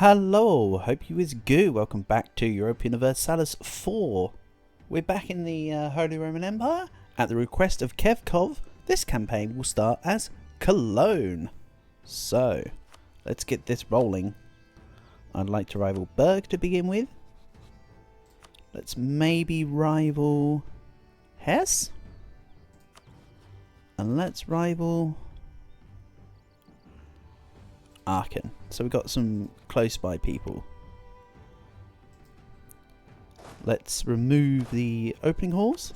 Hello, hope you is good. Welcome back to Europa Universalis 4. We're back in the Holy Roman Empire. At the request of Kevkov, this campaign will start as Cologne. So, let's get this rolling. I'd like to rival Berg to begin with. Let's maybe rival Hesse. And let's rival Aachen. So we've got some close by people. Let's remove the opening halls.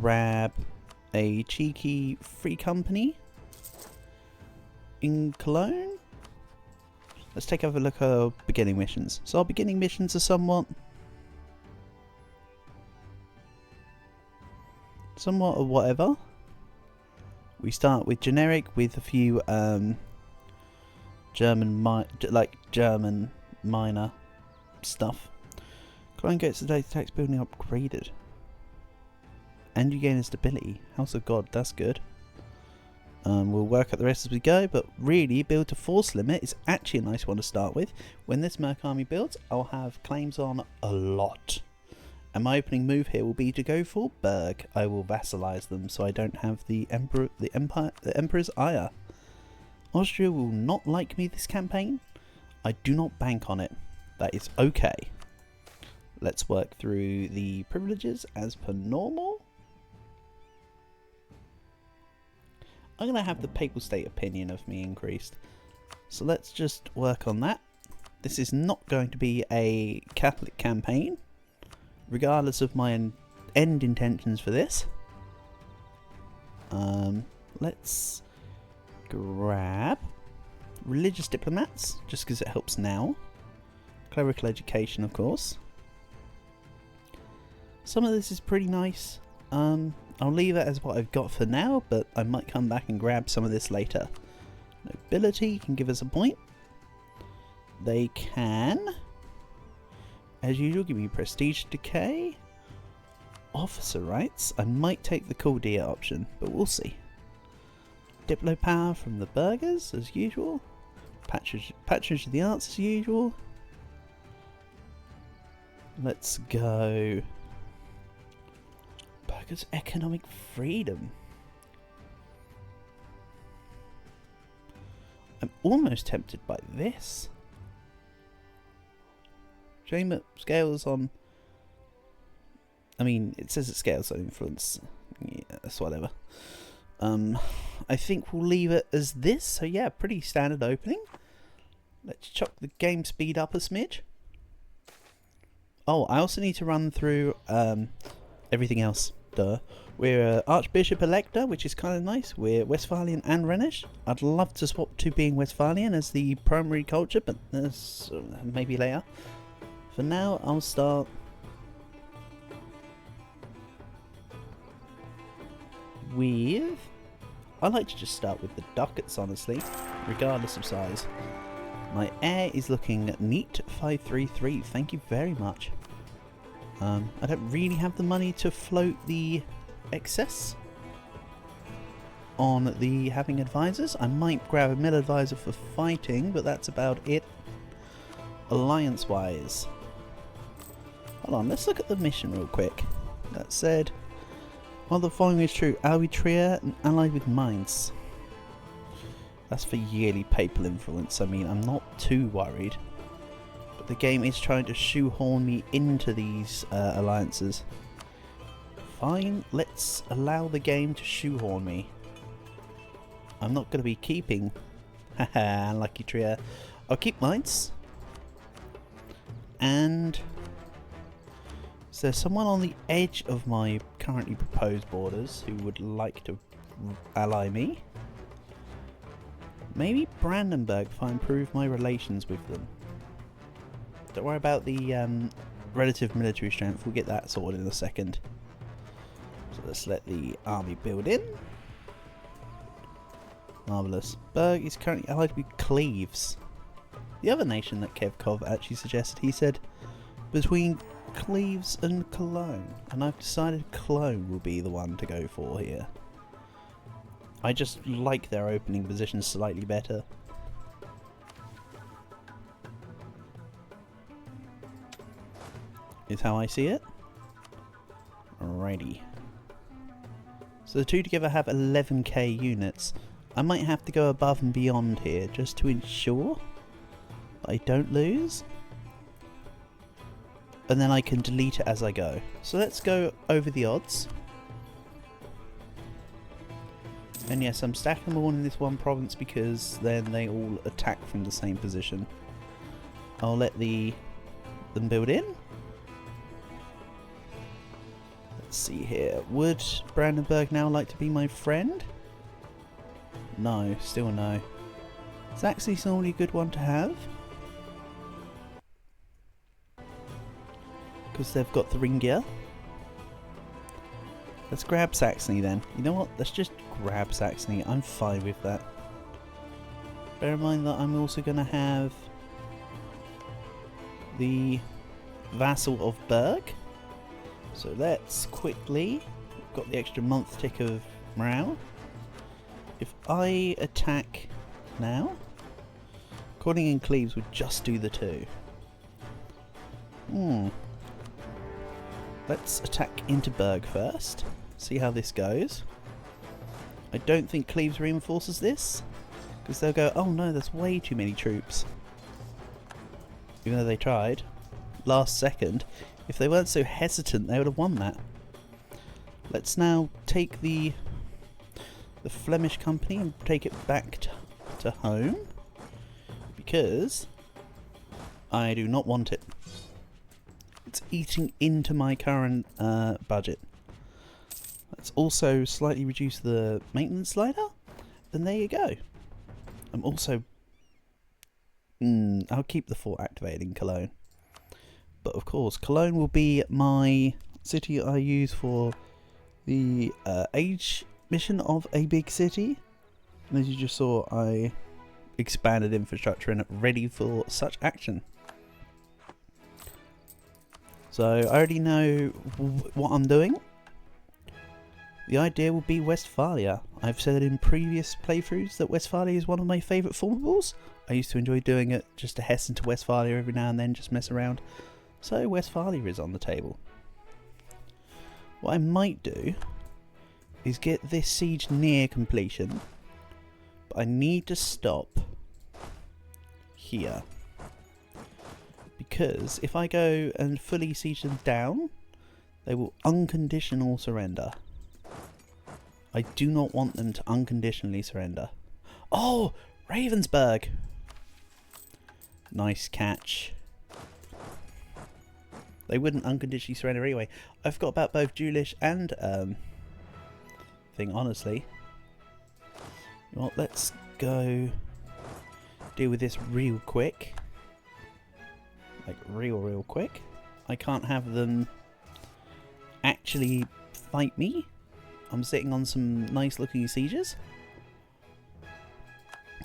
Grab a cheeky free company in Cologne. Let's take a look at our beginning missions. So our beginning missions are somewhat of whatever. We start with generic with a few German minor stuff. Cologne gets the data tax building upgraded. And you gain a stability. House of God, that's good. We'll work out the rest as we go, but really, build to force limit is actually a nice one to start with. When this Merc army builds, I'll have claims on a lot. And my opening move here will be to go for Berg. I will vassalize them so I don't have the Emperor's ire. Austria will not like me this campaign. I do not bank on it. That is okay. Let's work through the privileges as per normal. I'm going to have the Papal State opinion of me increased. So let's just work on that. This is not going to be a Catholic campaign, regardless of my end intentions for this. Let's grab religious diplomats, just because it helps now. Clerical education, of course. Some of this is pretty nice. I'll leave it as what I've got for now, but I might come back and grab some of this later. Nobility can give us a point. They can, as usual, give me prestige decay. Officer rights. I might take the Cordia option, but we'll see. Diplo power from the burghers, as usual. Patronage of the arts, as usual. Let's go. Burghers' economic freedom. I'm almost tempted by this. Shame it scales on. I mean, it says it scales on influence. Yeah, that's whatever. I think we'll leave it as this. So yeah, pretty standard opening. Let's chuck the game speed up a smidge. Oh, I also need to run through everything else. Duh. We're Archbishop Elector, which is kind of nice. We're Westphalian and Rhenish. I'd love to swap to being Westphalian as the primary culture, but that's maybe later. For now, I'll start with... I like to just start with the ducats, honestly, regardless of size. My heir is looking neat, 533, thank you very much. I don't really have the money to float the excess on the having advisors. I might grab a middle advisor for fighting, but that's about it. Alliance-wise. Hold on, let's look at the mission real quick. That said, while the following is true, Albitria and allied with Mainz. That's for yearly papal influence. I mean, I'm not too worried. But the game is trying to shoehorn me into these alliances. Fine, let's allow the game to shoehorn me. I'm not going to be keeping... Haha, unlucky Trier. I'll keep Mainz. And... is there someone on the edge of my currently proposed borders who would like to ally me? Maybe Brandenburg if I improve my relations with them. Don't worry about the relative military strength, we'll get that sorted in a second. So let's let the army build in. Marvellous. Berg is currently allied with Cleves. The other nation that Kevkov actually suggested, he said, between Cleves and Cologne. And I've decided Cologne will be the one to go for here. I just like their opening position slightly better. is how I see it. Alrighty. So the two together have 11k units. I might have to go above and beyond here just to ensure that I don't lose. And then I can delete it as I go. So let's go over the odds. And yes, I'm stacking them all in this one province because then they all attack from the same position. I'll let them build in. Let's see here. Would Brandenburg now like to be my friend? No, still no. Saxony's normally a good one to have. Because they've got Thuringia. Let's grab Saxony then. You know what? Let's just grab Saxony. I'm fine with that. Bear in mind that I'm also going to have the vassal of Berg. So let's quickly, we've got the extra month tick of morale. If I attack now, Corning and Cleves would just do the two. Let's attack into Berg first, see how this goes. I don't think Cleves reinforces this, because they'll go, oh no, there's way too many troops. Even though they tried. Last second. If they weren't so hesitant, they would have won that. Let's now take the Flemish company and take it back to home. Because I do not want it. It's eating into my current budget. Let's also slightly reduce the maintenance slider. And there you go. I'm also... I'll keep the fort activated in Cologne. But of course, Cologne will be my city I use for the age mission of a big city. And as you just saw, I expanded infrastructure and ready for such action. So I already know what I'm doing. The idea will be Westphalia. I've said in previous playthroughs that Westphalia is one of my favourite formables. I used to enjoy doing it just to Hessen to Westphalia every now and then, just mess around. So Westphalia is on the table. What I might do is get this siege near completion, but I need to stop here. Because if I go and fully siege them down, they will unconditional surrender. I do not want them to unconditionally surrender. Oh! Ravensburg! Nice catch. They wouldn't unconditionally surrender anyway. I forgot about both Julish and thing, honestly. You know what, let's go deal with this real quick. Like real quick. I can't have them actually fight me. I'm sitting on some nice looking sieges.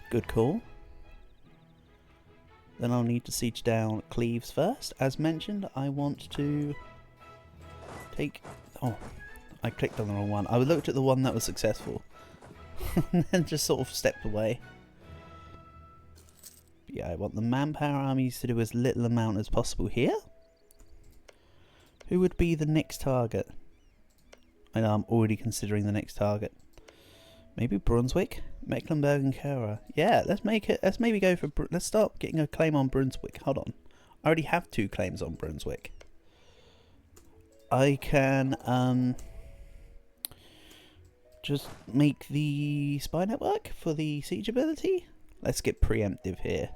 Good call. Then I'll need to siege down Cleves first. As mentioned, I want to take... Oh, I clicked on the wrong one. I looked at the one that was successful. And then just sort of stepped away. But yeah, I want the manpower armies to do as little amount as possible here. Who would be the next target? I know I'm already considering the next target. Maybe Brunswick? Mecklenburg and Kara. Yeah, let's make it. Let's maybe go for... Let's start getting a claim on Brunswick. Hold on. I already have 2 claims on Brunswick. I can just make the spy network for the siege ability. Let's get preemptive here.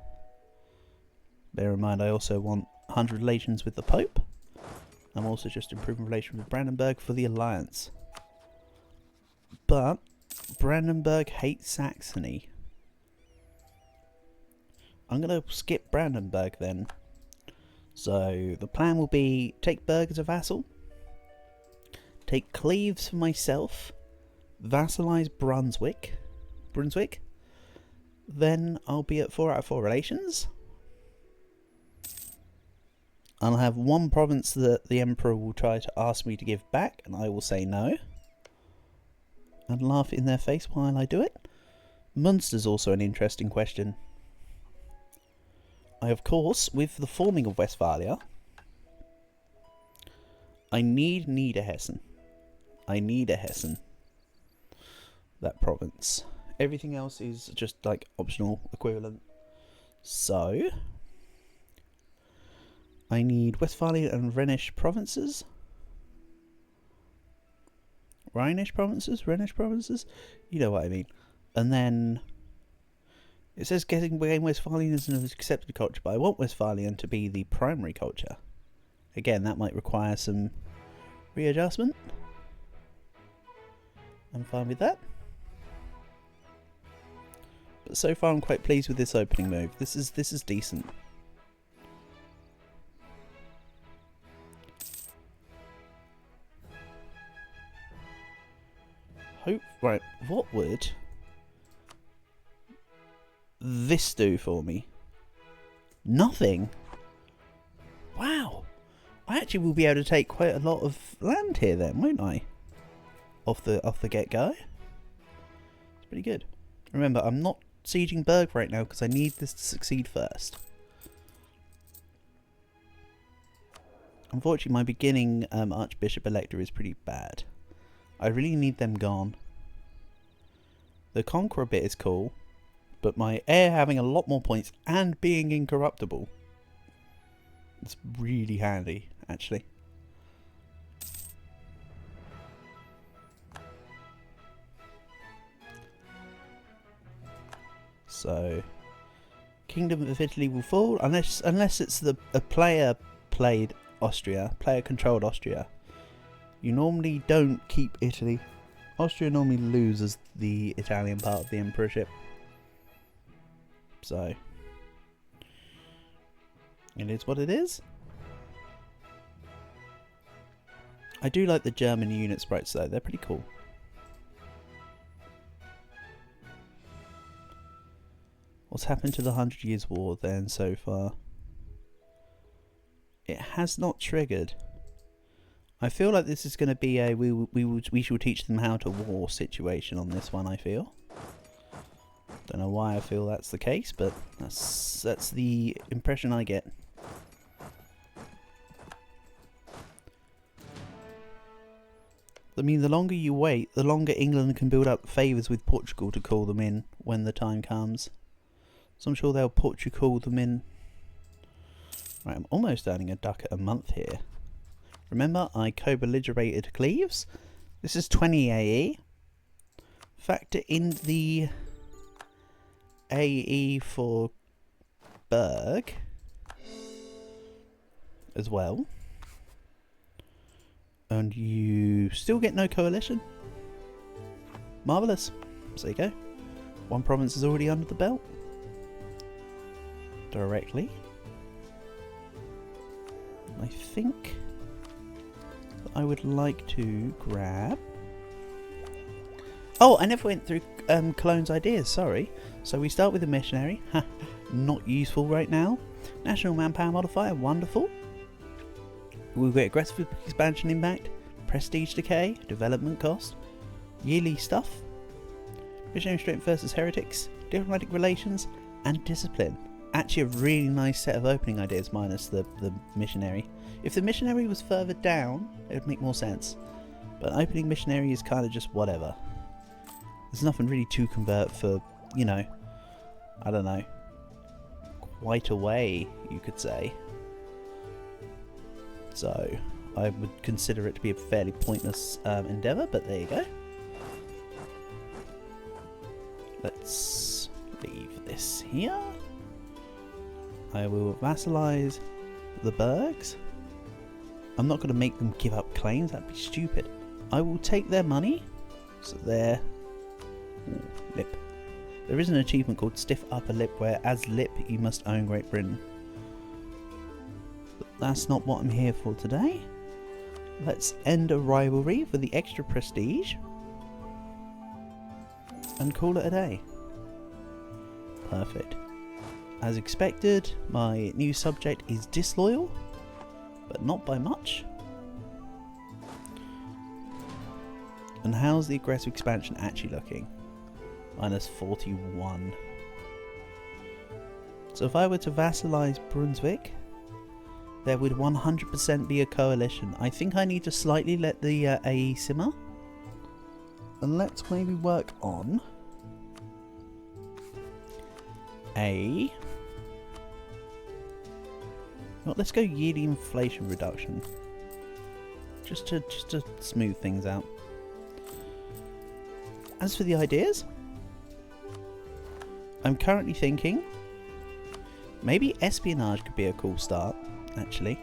Bear in mind I also want 100 relations with the Pope. I'm also just improving relations with Brandenburg for the alliance. But Brandenburg hates Saxony. I'm going to skip Brandenburg then. So the plan will be take Berg as a vassal, take Cleves for myself, vassalize Brunswick, then I'll be at 4 out of 4 relations. I'll have 1 province that the Emperor will try to ask me to give back, and I will say no. And laugh in their face while I do it. Munster's also an interesting question. I, of course, with the forming of Westphalia, I need a Hessen. I need a Hessen. That province. Everything else is just like optional equivalent. So I need Westphalia and Rhenish provinces. Rhenish provinces? You know what I mean. And then it says getting Westphalian is an accepted culture, but I want Westphalian to be the primary culture. Again, that might require some readjustment. I'm fine with that. But so far I'm quite pleased with this opening move. This is decent. Right, what would this do for me? Nothing. Wow. I actually will be able to take quite a lot of land here then, won't I? Off the get-go. It's pretty good. Remember, I'm not sieging Berg right now because I need this to succeed first. Unfortunately, my beginning Archbishop Elector is pretty bad. I really need them gone. The Conqueror bit is cool, but my heir having a lot more points and being incorruptible, it's really handy, actually. So, Kingdom of Italy will fall unless it's a player controlled Austria. You normally don't keep Italy. Austria normally loses the Italian part of the emperorship. So, it is what it is. I do like the German unit sprites though, they're pretty cool. What's happened to the 100 Years' War then so far? It has not triggered. I feel like this is going to be a we shall teach them how to war situation on this one, I feel. Don't know why I feel that's the case, but that's the impression I get. I mean, the longer you wait, the longer England can build up favours with Portugal to call them in when the time comes. So I'm sure they'll Portugal them in. Right, I'm almost earning a ducat a month here. Remember, I co-belligerated Cleves. This is 20 AE. Factor in the AE for Berg as well. And you still get no coalition. Marvellous. So there you go. One province is already under the belt. Directly. I think I would like to grab... Oh, I never went through Cologne's ideas, sorry. So we start with a missionary. Not useful right now. National manpower modifier, wonderful. We'll get aggressive expansion impact, prestige decay, development cost, yearly stuff, missionary strength versus heretics, diplomatic relations, and discipline. Actually a really nice set of opening ideas minus the missionary. If the missionary was further down, it would make more sense. But opening missionary is kind of just whatever. There's nothing really to convert for, you know, I don't know, quite a way, you could say. So, I would consider it to be a fairly pointless endeavour, but there you go. Let's leave this here. I will vassalise the Bergs. I'm not going to make them give up claims, that'd be stupid. I will take their money. So they're... lip. There is an achievement called Stiff Upper Lip where as lip you must own Great Britain. But that's not what I'm here for today. Let's end a rivalry for the extra prestige. And call it a day. Perfect. As expected, my new subject is disloyal, but not by much. And how's the aggressive expansion actually looking? Minus 41. So if I were to vassalise Brunswick, there would 100% be a coalition. I think I need to slightly let the AE simmer. And let's maybe work on well, let's go yearly inflation reduction. Just to smooth things out. As for the ideas, I'm currently thinking maybe espionage could be a cool start, actually.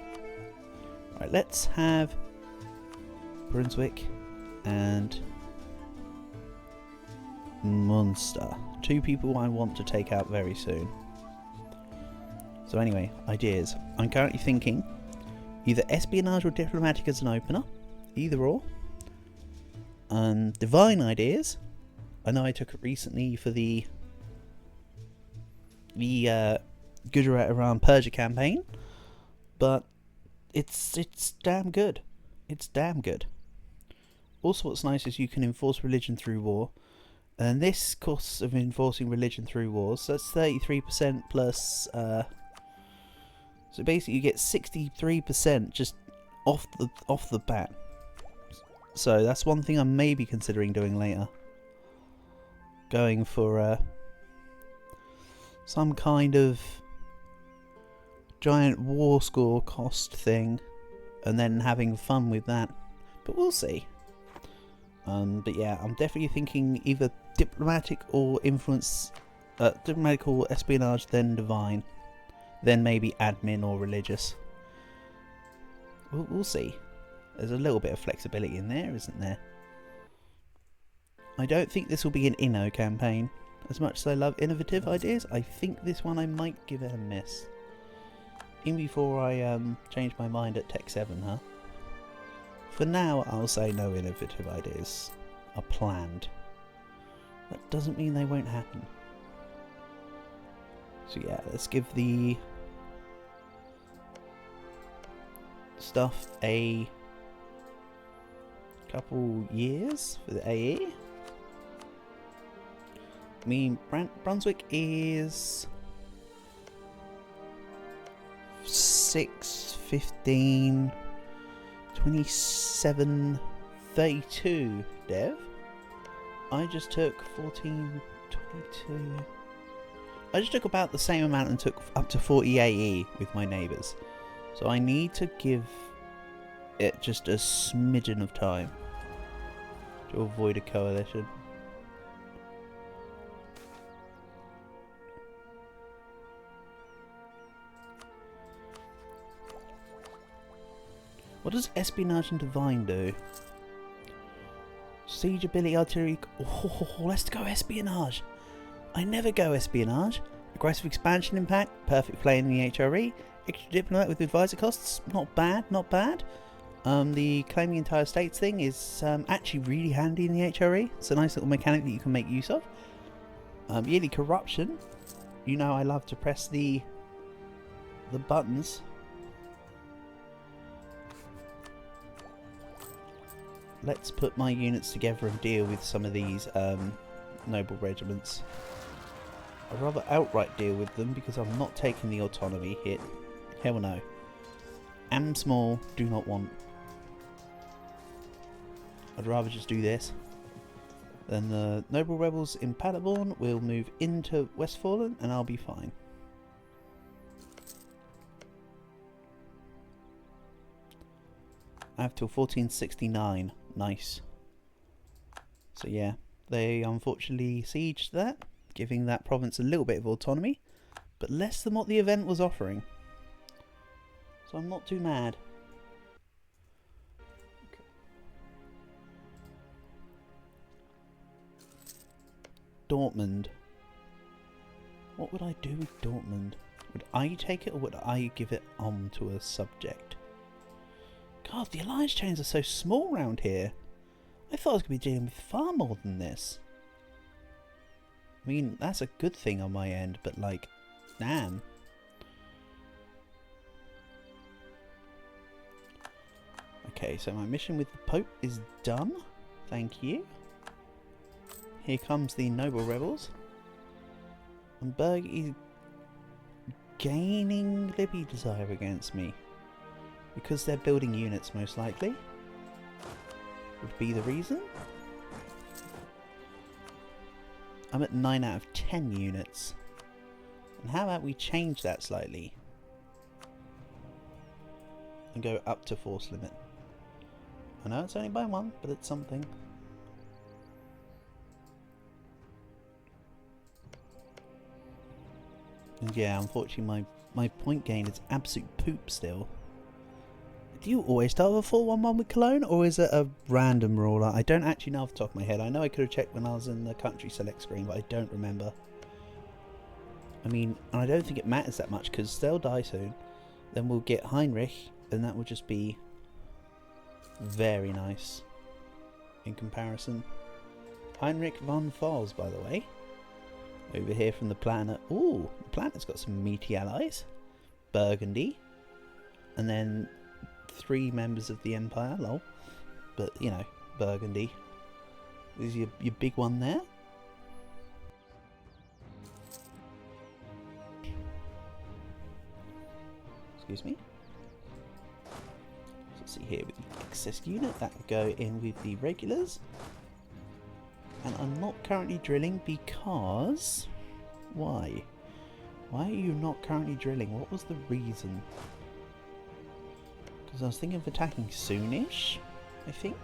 Right, let's have Brunswick and Munster. 2 people I want to take out very soon. So anyway, ideas. I'm currently thinking either espionage or diplomatic as an opener. Either or. Divine ideas. I know I took it recently for the Gujarat Iran Persia campaign, but it's damn good. It's damn good. Also, what's nice is you can enforce religion through war, and this cost of enforcing religion through wars, so that's 33% plus. So basically, you get 63% just off the bat. So that's one thing I may be considering doing later. Going for some kind of giant war score cost thing, and then having fun with that. But we'll see. But yeah, I'm definitely thinking either diplomatic or influence, diplomatic or espionage, then divine, then maybe admin or religious. We'll see. There's a little bit of flexibility in there, isn't there? I don't think this will be an Inno campaign. As much as I love innovative ideas, I think this one I might give it a miss. Even before I change my mind at Tech 7, huh? For now, I'll say no innovative ideas are planned. That doesn't mean they won't happen. So yeah, let's give the stuff a couple years for the AE. I mean, Brunswick is 6, 15, 27, 32 dev. I just took 14, 22. I just took about the same amount and took up to 40 AE with my neighbours. So I need to give it just a smidgen of time to avoid a coalition. What does espionage and divine do? Siege ability, artillery. Oh, let's go espionage. I never go espionage. Aggressive expansion impact, perfect play in the HRE. Extra diplomat with advisor costs, not bad, not bad. The claiming entire states thing is actually really handy in the HRE. It's a nice little mechanic that you can make use of. Yearly corruption. You know I love to press the buttons. Let's put my units together and deal with some of these noble regiments. I'd rather outright deal with them because I'm not taking the autonomy hit. Hell no. Am small, do not want. I'd rather just do this. Then the noble rebels in Paderborn will move into Westphalia and I'll be fine. I have till 1469. Nice. So yeah, they unfortunately sieged that, giving that province a little bit of autonomy, but less than what the event was offering. So I'm not too mad. Okay. Dortmund. What would I do with Dortmund? Would I take it or would I give it on to a subject? God, the alliance chains are so small around here. I thought I was going to be dealing with far more than this. I mean, that's a good thing on my end, but like, damn. Okay, so my mission with the Pope is done. Thank you. Here comes the noble rebels. And Berg is gaining Libby desire against me. Because they're building units, most likely. Would be the reason. I'm at 9 out of 10 units. And how about we change that slightly? And go up to force limit. I know it's only by 1, but it's something. And yeah, unfortunately my point gain is absolute poop still. Do you always start with a 4-1-1 with Cologne, or is it a random ruler? I don't actually know off the top of my head. I know I could have checked when I was in the country select screen, but I don't remember. I mean, and I don't think it matters that much, because they'll die soon. Then we'll get Heinrich, and that will just be very nice in comparison. Heinrich von Falls, by the way. Over here from the planet. Ooh, the planet's got some meaty allies. Burgundy. And then 3 members of the Empire, lol. But, you know, Burgundy. Is your big one there. Excuse me. So let's see here with the excess unit. That will go in with the regulars. And I'm not currently drilling because... Why? Why are you not currently drilling? What was the reason? Because I was thinking of attacking soonish, I think.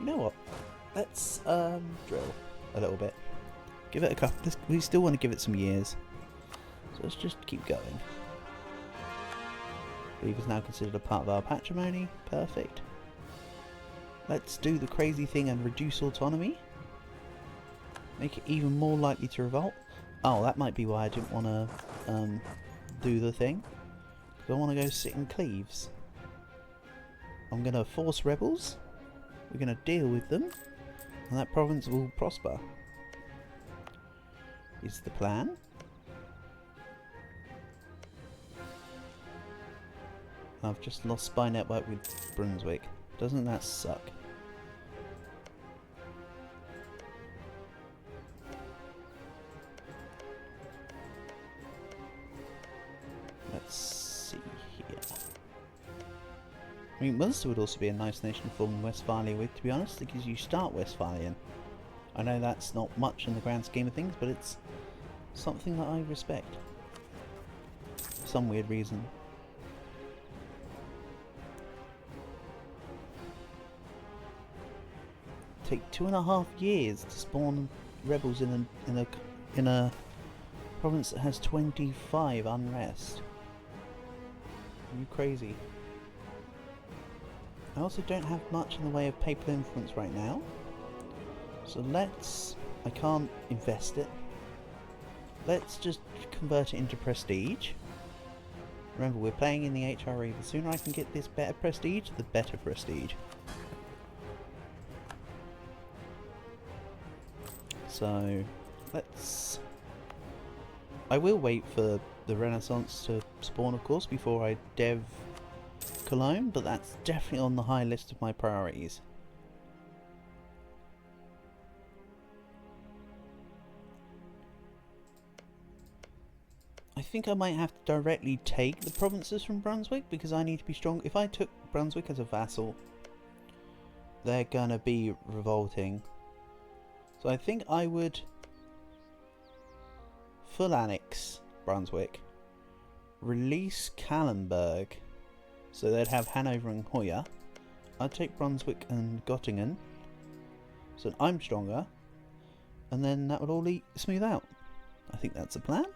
You know what? Let's drill a little bit. Give it a couple. We still want to give it some years. So let's just keep going. Leave is now considered a part of our patrimony. Perfect. Let's do the crazy thing and reduce autonomy. Make it even more likely to revolt. Oh, that might be why I didn't want to do the thing. Because I want to go sit in Cleves. I'm going to force rebels. We're going to deal with them. And that province will prosper. Is the plan. I've just lost spy network with Brunswick. Doesn't that suck? Let's see here. I mean, Millsy would also be a nice nation to form Westphalia with, to be honest, because you start Westphalian. I know that's not much in the grand scheme of things, but it's something that I respect. For some weird reason. Take 2.5 years to spawn rebels in a province that has 25 unrest. Are you crazy? I also don't have much in the way of papal influence right now, so let's... I can't invest it. Let's just convert it into prestige. Remember, we're playing in the HRE. The sooner I can get this better prestige, the better prestige. So, let's... I will wait for the Renaissance to spawn, of course, before I dev Cologne, but that's definitely on the high list of my priorities. I think I might have to directly take the provinces from Brunswick, because I need to be strong. If I took Brunswick as a vassal, they're gonna be revolting. So I think I would full annex Brunswick, release Kallenberg, so they'd have Hanover and Hoya. I'd take Brunswick and Göttingen, so I'm stronger, and then that would all smooth out. I think that's the plan.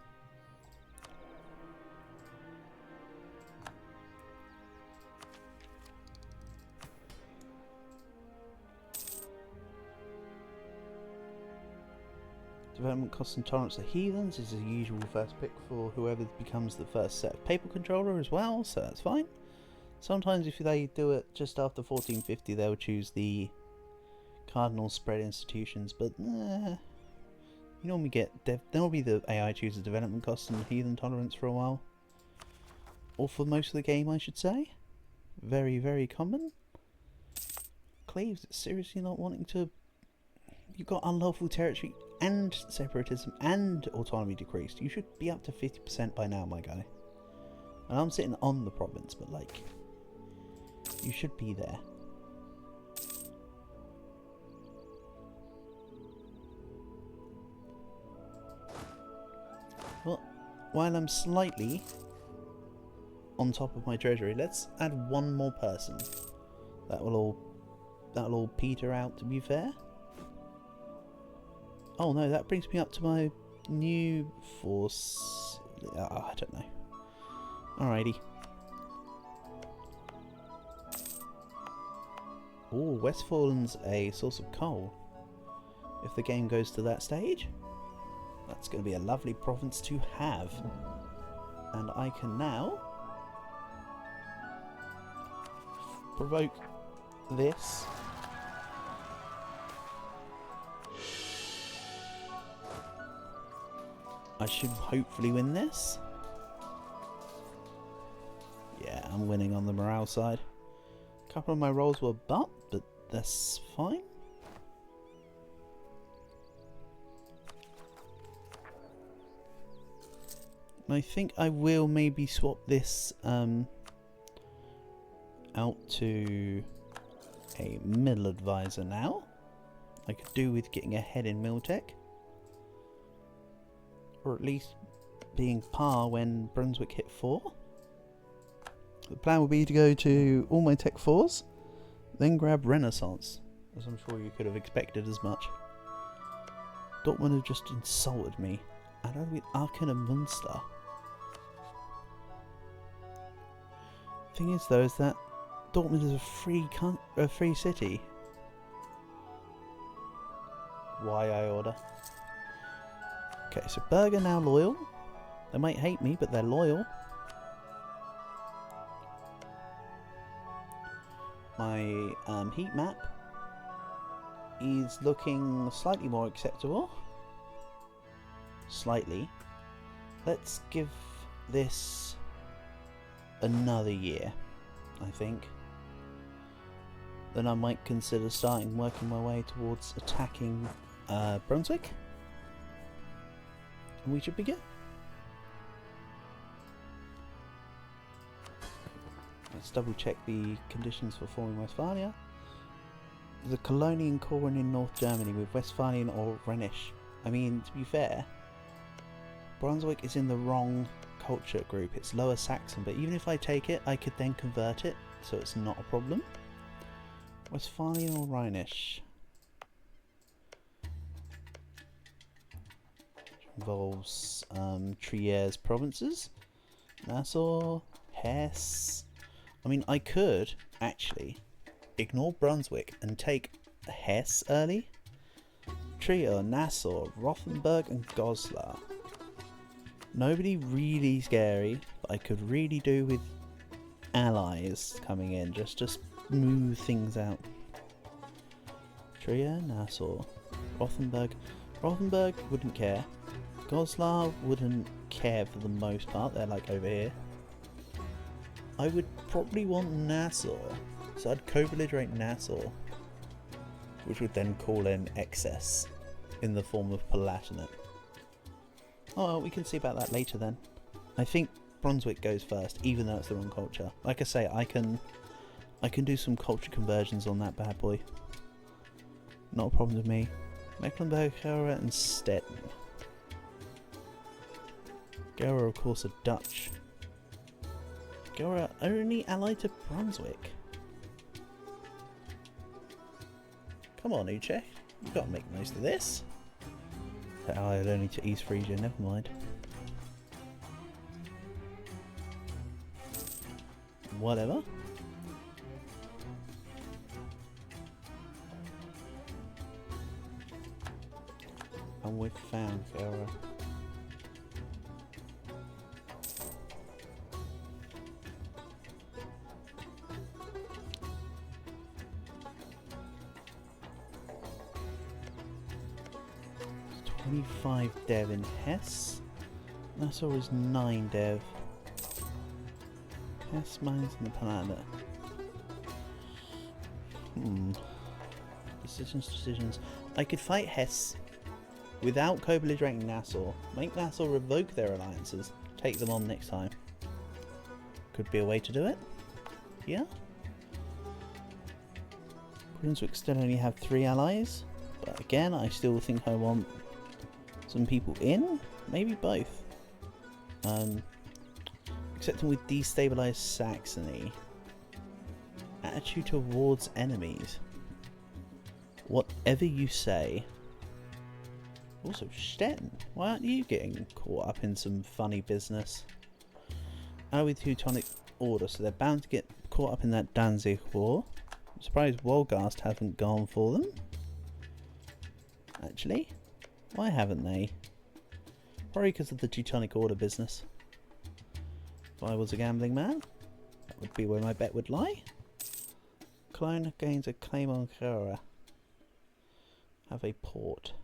Development costs and tolerance to heathens is the usual first pick for whoever becomes the first set of papal controller as well, so that's fine. Sometimes if they do it just after 1450 they'll choose the cardinal spread institutions, but you normally get normally the AI chooses development costs and heathen tolerance for a while. Or for most of the game, I should say. Very, very common. Cleves seriously not wanting to... You've got unlawful territory and separatism and autonomy decreased. You should be up to 50% by now, my guy. And I'm sitting on the province, but like, you should be there. Well, while I'm slightly on top of my treasury, let's add one more person. That'll all peter out, to be fair. Oh no, that brings me up to my new force. I don't know. Alrighty. Oh, Westphalia a source of coal. If the game goes to that stage, that's going to be a lovely province to have. And I can now provoke this. I should hopefully win this. Yeah, I'm winning on the morale side. A couple of my rolls were but that's fine. I think I will maybe swap this out to a mill advisor now. I could do with getting ahead in mill tech, or at least being par when Brunswick hit 4. The plan will be to go to all my tech 4s, then grab Renaissance, as I'm sure you could have expected as much. Dortmund have just insulted me, and I'm with Aachen and Munster. Thing is though, is that Dortmund is a free city. Why I order? Okay, so Berger now loyal. They might hate me, but they're loyal. My heat map is looking slightly more acceptable. Slightly. Let's give this another year, I think. Then I might consider working my way towards attacking Brunswick. And we should be good. Let's double check the conditions for forming Westphalia. The Colonian core in North Germany with Westphalian or Rhenish. I mean, to be fair, Brunswick is in the wrong culture group. It's Lower Saxon, but even if I take it, I could then convert it, so it's not a problem. Westphalian or Rhenish? Involves Trier's provinces. Nassau, Hesse. I mean, I could actually ignore Brunswick and take Hesse early. Trier, Nassau, Rothenburg and Goslar. Nobody really scary, but I could really do with allies coming in just to smooth things out. Trier, Nassau, Rothenburg. Rothenburg wouldn't care. Goslar wouldn't care for the most part, they're like over here. I would probably want Nassau, so I'd co-belligerate Nassau, which would then call in excess in the form of Palatinate. Oh well, we can see about that later then. I think Brunswick goes first, even though it's the wrong culture. Like I say, I can do some culture conversions on that bad boy. Not a problem with me. Mecklenburg, Gera and Stettin. Gera, of course, are Dutch. Gera only allied to Brunswick. Come on, Uche. You've got to make the most of this. Allied only to East Frisia, never mind. Whatever. And we've found Gera. It's 25 dev in Hesse. Nassau is 9 dev. Hesse mines in the Palatinate. Decisions. I could fight Hesse without co-belligerate Nassau, make Nassau revoke their alliances, take them on next time. could be a way to do it. Yeah. Brunswick still only have 3 allies, but again, I still think I want some people in. Maybe both. Accepting with destabilized Saxony. Attitude towards enemies. Whatever you say. Also, Stettin, why aren't you getting caught up in some funny business? Ally with Teutonic Order, so they're bound to get caught up in that Danzig War. I'm surprised Wolgast hasn't gone for them. Actually, why haven't they? Probably because of the Teutonic Order business. If I was a gambling man, that would be where my bet would lie. Cologne gains a claim on Cora. Have a port.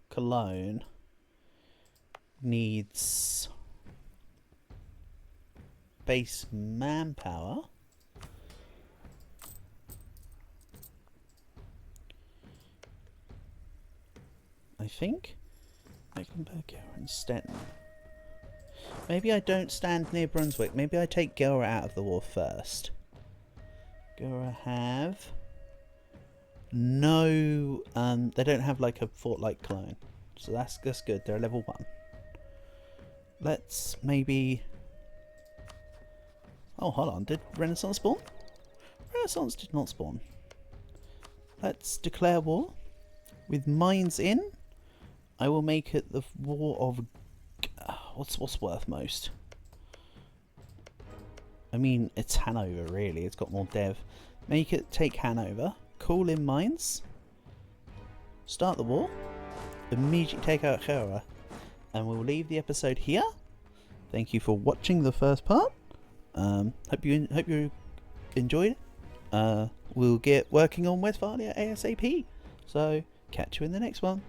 Cologne needs base manpower. I think Mecklenburg and Stettin. Maybe I don't stand near Brunswick. Maybe I take Gera out of the war first. Gera have no... they don't have like a fort like Cologne. So that's good. They're level 1. Let's maybe... Oh, hold on. Did Renaissance spawn? Renaissance did not spawn. Let's declare war. With mines in, I will make it the war of... What's worth most? I mean, it's Hanover, really. It's got more dev. Make it take Hanover. Call in mines. Start the war. Immediately take out Gera. And we'll leave the episode here. Thank you for watching the first part. Hope you enjoyed it. We'll get working on Westphalia ASAP. So, catch you in the next one.